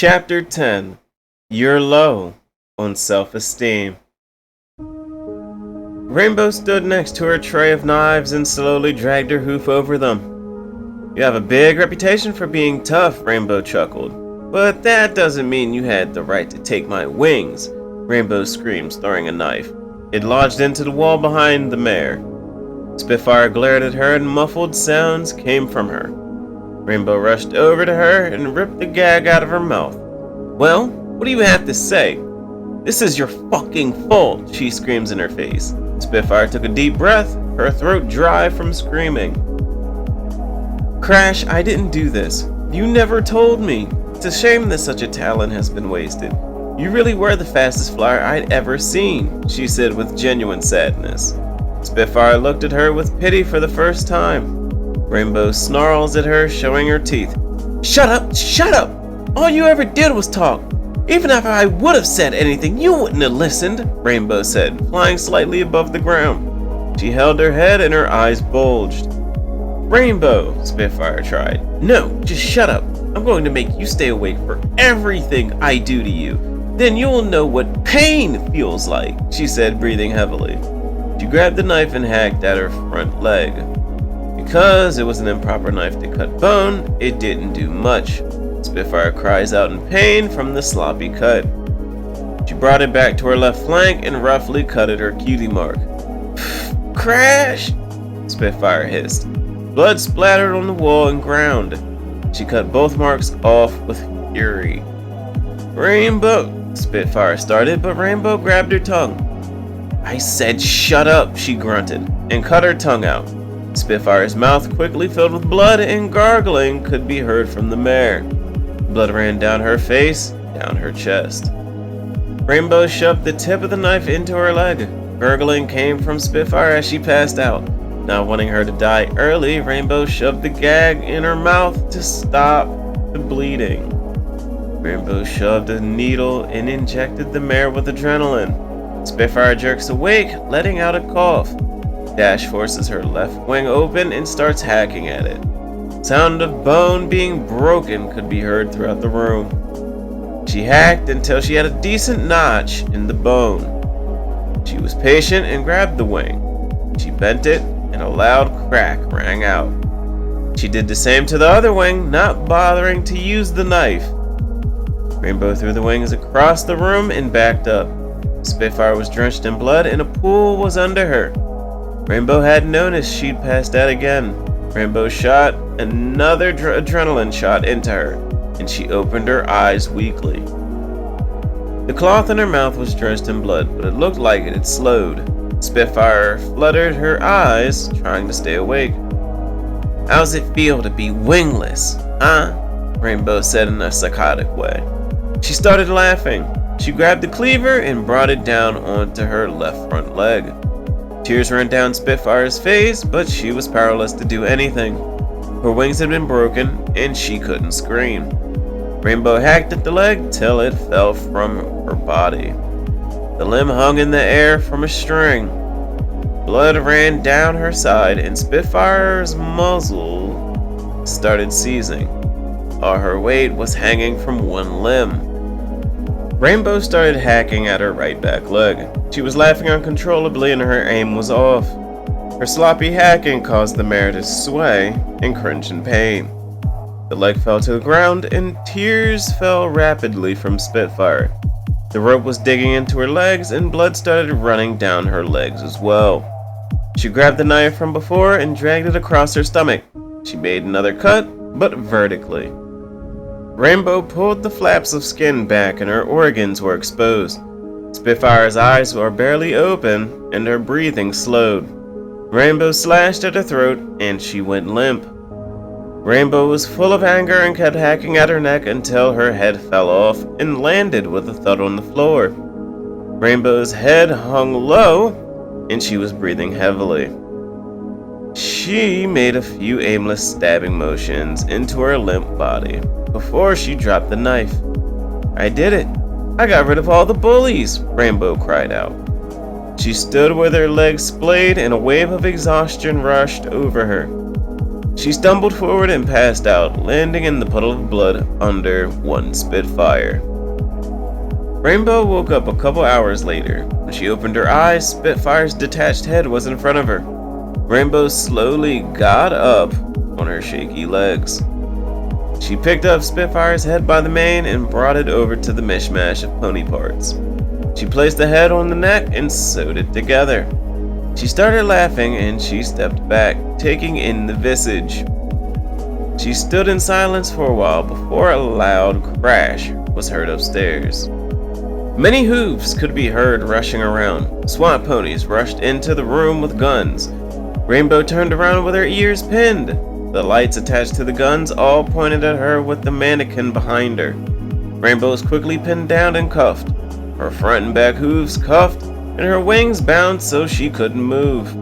Chapter 10. You're low on self-esteem. Rainbow stood next to her tray of knives and slowly dragged her hoof over them. You have a big reputation for being tough, Rainbow chuckled. But that doesn't mean you had the right to take my wings, Rainbow screamed, throwing a knife. It lodged into the wall behind the mare. Spitfire glared at her and muffled sounds came from her. Rainbow rushed over to her and ripped the gag out of her mouth. Well, what do you have to say? This is your fucking fault, she screams in her face. Spitfire took a deep breath, her throat dry from screaming. Crash, I didn't do this. You never told me. It's a shame that such a talent has been wasted. You really were the fastest flyer I'd ever seen, she said with genuine sadness. Spitfire looked at her with pity for the first time. Rainbow snarls at her, showing her teeth. Shut up! Shut up! All you ever did was talk. Even if I would have said anything, you wouldn't have listened, Rainbow said, flying slightly above the ground. She held her head and her eyes bulged. Rainbow, Spitfire tried. No, just shut up. I'm going to make you stay awake for everything I do to you. Then you'll know what pain feels like, she said, breathing heavily. She grabbed the knife and hacked at her front leg. Because it was an improper knife to cut bone, it didn't do much. Spitfire cries out in pain from the sloppy cut. She brought it back to her left flank and roughly cut at her cutie mark. Crash! Spitfire hissed. Blood splattered on the wall and ground. She cut both marks off with fury. Rainbow! Spitfire started, but Rainbow grabbed her tongue. I said shut up, she grunted, and cut her tongue out. Spitfire's mouth quickly filled with blood and gargling could be heard from the mare. Blood ran down her face, down her chest. Rainbow shoved the tip of the knife into her leg. Gurgling came from Spitfire as she passed out. Not wanting her to die early, Rainbow shoved the gag in her mouth to stop the bleeding. Rainbow shoved a needle and injected the mare with adrenaline. Spitfire jerks awake, letting out a cough. Dash forces her left wing open and starts hacking at it. Sound of bone being broken could be heard throughout the room. She hacked until she had a decent notch in the bone. She was patient and grabbed the wing. She bent it and a loud crack rang out. She did the same to the other wing, not bothering to use the knife. Rainbow threw the wings across the room and backed up. Spitfire was drenched in blood and a pool was under her. Rainbow hadn't noticed she'd passed out again. Rainbow shot another adrenaline shot into her, and she opened her eyes weakly. The cloth in her mouth was drenched in blood, but it looked like it had slowed. Spitfire fluttered her eyes, trying to stay awake. How's it feel to be wingless, huh? Rainbow said in a psychotic way. She started laughing. She grabbed the cleaver and brought it down onto her left front leg. Tears ran down Spitfire's face, but she was powerless to do anything. Her wings had been broken, and she couldn't scream. Rainbow hacked at the leg till it fell from her body. The limb hung in the air from a string. Blood ran down her side, and Spitfire's muzzle started seizing. All her weight was hanging from one limb. Rainbow started hacking at her right back leg. She was laughing uncontrollably and her aim was off. Her sloppy hacking caused the mare to sway and cringe in pain. The leg fell to the ground and tears fell rapidly from Spitfire. The rope was digging into her legs and blood started running down her legs as well. She grabbed the knife from before and dragged it across her stomach. She made another cut, but vertically. Rainbow pulled the flaps of skin back and her organs were exposed. Spitfire's eyes were barely open and her breathing slowed. Rainbow slashed at her throat and she went limp. Rainbow was full of anger and kept hacking at her neck until her head fell off and landed with a thud on the floor. Rainbow's head hung low and she was breathing heavily. She made a few aimless stabbing motions into her limp body before she dropped the knife. I did it. I got rid of all the bullies, Rainbow cried out. She stood with her legs splayed and a wave of exhaustion rushed over her. She stumbled forward and passed out, landing in the puddle of blood under one Spitfire. Rainbow woke up a couple hours later. When she opened her eyes, Spitfire's detached head was in front of her. Rainbow slowly got up on her shaky legs. She picked up Spitfire's head by the mane and brought it over to the mishmash of pony parts. She placed the head on the neck and sewed it together. She started laughing and she stepped back, taking in the visage. She stood in silence for a while before a loud crash was heard upstairs. Many hooves could be heard rushing around. SWAT ponies rushed into the room with guns. Rainbow turned around with her ears pinned. The lights attached to the guns all pointed at her with the mannequin behind her. Rainbow was quickly pinned down and cuffed. Her front and back hooves cuffed, and her wings bound so she couldn't move.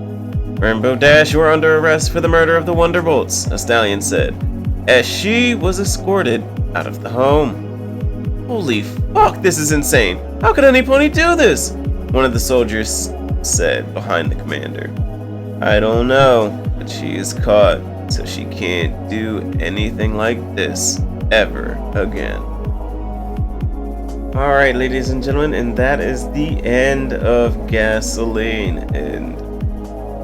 Rainbow Dash, you are under arrest for the murder of the Wonderbolts, a stallion said, as she was escorted out of the home. Holy fuck, this is insane. How could any pony do this? One of the soldiers said behind the commander. I don't know, but she is caught, so she can't do anything like this ever again. Alright, ladies and gentlemen, and that is the end of Gasoline. And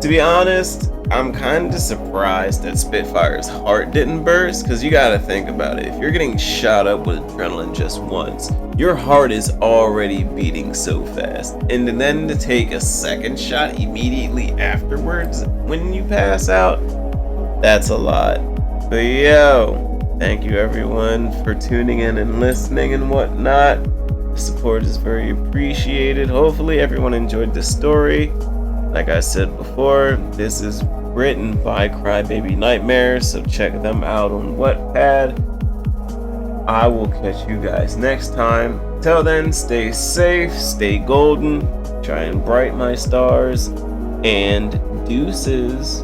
to be honest, I'm kind of surprised that Spitfire's heart didn't burst, because you gotta think about it. If you're getting shot up with adrenaline just once, your heart is already beating so fast. And then to take a second shot immediately afterwards when you pass out, that's a lot. But yo, thank you everyone for tuning in and listening and whatnot. The support is very appreciated. Hopefully everyone enjoyed the story. Like I said before, this is written by Crybaby Nightmares, so check them out on Wattpad. I will catch you guys next time. Till then, stay safe, stay golden, try and bright my stars, and deuces.